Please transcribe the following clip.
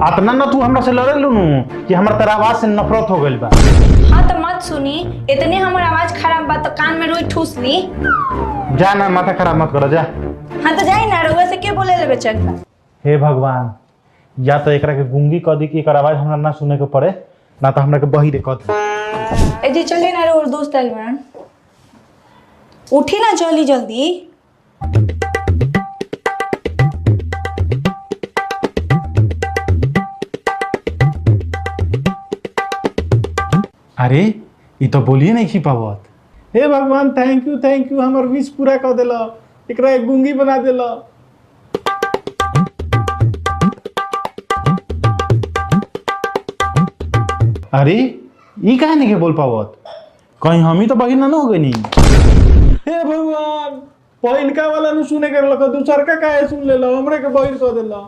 अतना ना तू हमरा से लड़े लू कि हमरा तेरा आवाज से नफरत हो गइल बा। हाँ तो मत सुनी, इतने हमर आवाज खराब बा तो कान में रोई ठूस ली। जा ना, माथा खराब मत करो, जा। हाँ तो जाई ना, रउआ से के बोले ले बेचन बा। हे भगवान, या तो एकरा के गूंगी कह दी कि एकर आवाज हमरा ना सुने के पड़े, ना तो हमरा के बहिरे कह दी। ए जी चलिए ना, रउआ दोस्त आइल बाड़न। उठी ना जल्दी जल्दी। अरे ये तो बोलिए नहीं खी पावत। हे भगवान, थैंक यू हमर विश पूरा कर देला, एकरा एक गूंगी बना देला। अरे ई काहे नहीं के बोल पावत, कहीं हम ही तो बहिन ना हो गई। हे भगवान, पहिनका वाला नु सुने के लख, दूसर का काहे सुन लेला, हमरे के बहिन कह देला।